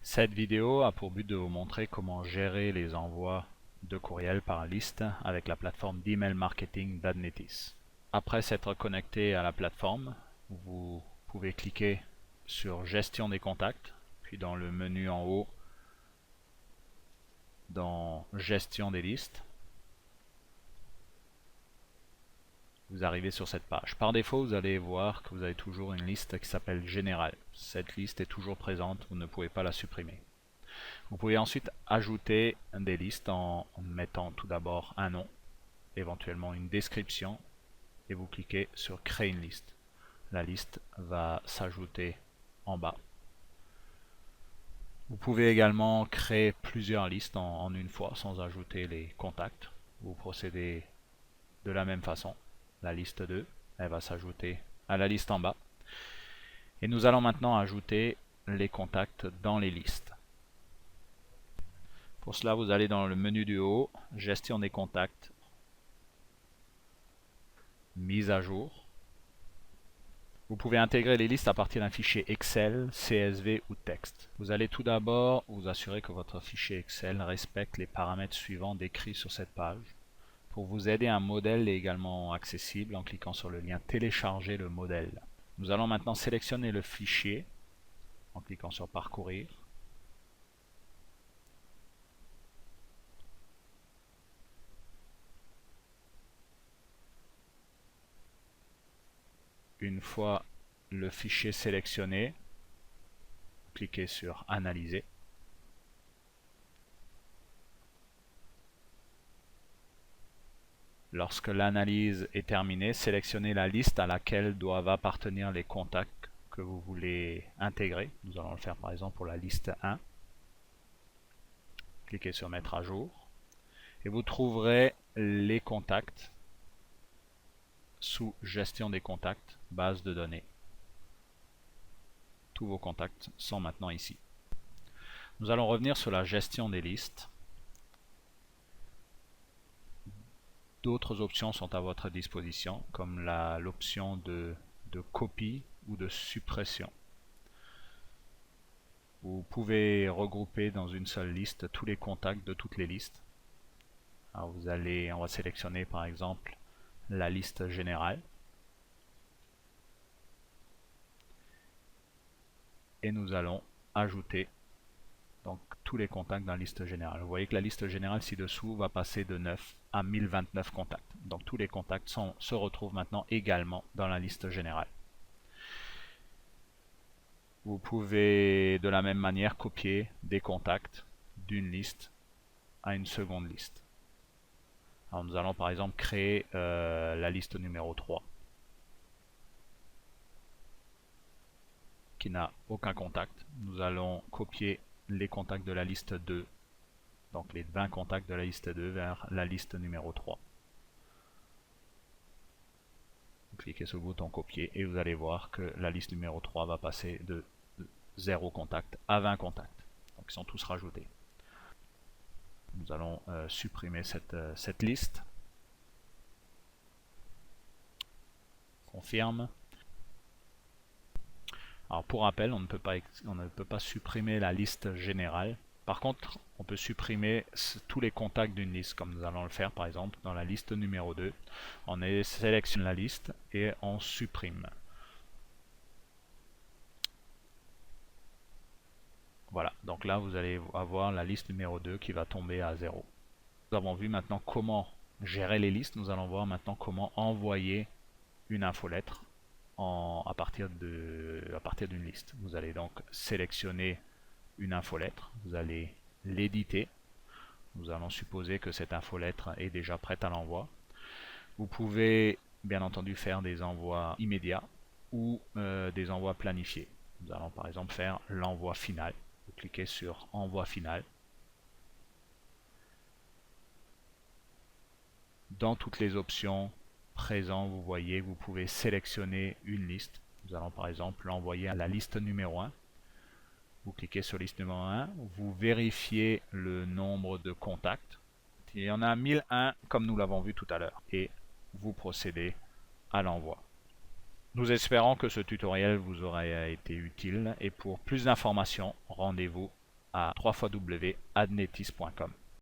Cette vidéo a pour but de vous montrer comment gérer les envois de courriels par liste avec la plateforme d'email marketing d'Admetis. Après s'être connecté à la plateforme, vous pouvez cliquer sur Gestion des contacts, puis dans le menu en haut, dans Gestion des listes, vous arrivez sur cette page. Par défaut, vous allez voir que vous avez toujours une liste qui s'appelle Générale. Cette liste est toujours présente, vous ne pouvez pas la supprimer. Vous pouvez ensuite ajouter des listes en mettant tout d'abord un nom, éventuellement une description, et vous cliquez sur Créer une liste. La liste va s'ajouter en bas. Vous pouvez également créer plusieurs listes en une fois sans ajouter les contacts. Vous procédez de la même façon. La liste 2, elle va s'ajouter à la liste en bas. Et nous allons maintenant ajouter les contacts dans les listes. Pour cela, vous allez dans le menu du haut, Gestion des contacts, Mise à jour. Vous pouvez intégrer les listes à partir d'un fichier Excel, CSV ou texte. Vous allez tout d'abord vous assurer que votre fichier Excel respecte les paramètres suivants décrits sur cette page. Pour vous aider, un modèle est également accessible en cliquant sur le lien Télécharger le modèle. Nous allons maintenant sélectionner le fichier en cliquant sur Parcourir. Une fois le fichier sélectionné, cliquez sur Analyser. Lorsque l'analyse est terminée, sélectionnez la liste à laquelle doivent appartenir les contacts que vous voulez intégrer. Nous allons le faire par exemple pour la liste 1. Cliquez sur Mettre à jour. Et vous trouverez les contacts sous Gestion des contacts, base de données. Tous vos contacts sont maintenant ici. Nous allons revenir sur la gestion des listes. D'autres options sont à votre disposition, comme l'option de copie ou de suppression. Vous pouvez regrouper dans une seule liste tous les contacts de toutes les listes. Alors on va sélectionner par exemple la liste générale. Et nous allons ajouter donc tous les contacts dans la liste générale. Vous voyez que la liste générale ci-dessous va passer de 9 à 1029 contacts. Donc tous les contacts se retrouvent maintenant également dans la liste générale. Vous pouvez de la même manière copier des contacts d'une liste à une seconde liste. Alors nous allons par exemple créer la liste numéro 3 qui n'a aucun contact. Nous allons copier les contacts de la liste 2, donc les 20 contacts de la liste 2 vers la liste numéro 3. Vous cliquez sur le bouton copier et vous allez voir que la liste numéro 3 va passer de 0 contact à 20 contacts. Donc ils sont tous rajoutés. Nous allons supprimer cette liste. Confirme. Alors pour rappel, on ne peut pas supprimer la liste générale. Par contre, on peut supprimer tous les contacts d'une liste, comme nous allons le faire par exemple dans la liste numéro 2. On sélectionne la liste et on supprime. Voilà, donc là vous allez avoir la liste numéro 2 qui va tomber à 0. Nous avons vu maintenant comment gérer les listes. Nous allons voir maintenant comment envoyer une infolettre à partir d'une liste. Vous allez donc sélectionner une infolettre, vous allez l'éditer. Nous allons supposer que cette infolettre est déjà prête à l'envoi. Vous pouvez bien entendu faire des envois immédiats ou des envois planifiés. Nous allons par exemple faire l'envoi final. Vous cliquez sur Envoi final. Dans toutes les options présentes, vous voyez, vous pouvez sélectionner une liste. Nous allons par exemple l'envoyer à la liste numéro 1. Vous cliquez sur liste numéro 1, vous vérifiez le nombre de contacts. Il y en a 1001 comme nous l'avons vu tout à l'heure. Et vous procédez à l'envoi. Nous espérons que ce tutoriel vous aura été utile et pour plus d'informations, rendez-vous à www.adnetis.com.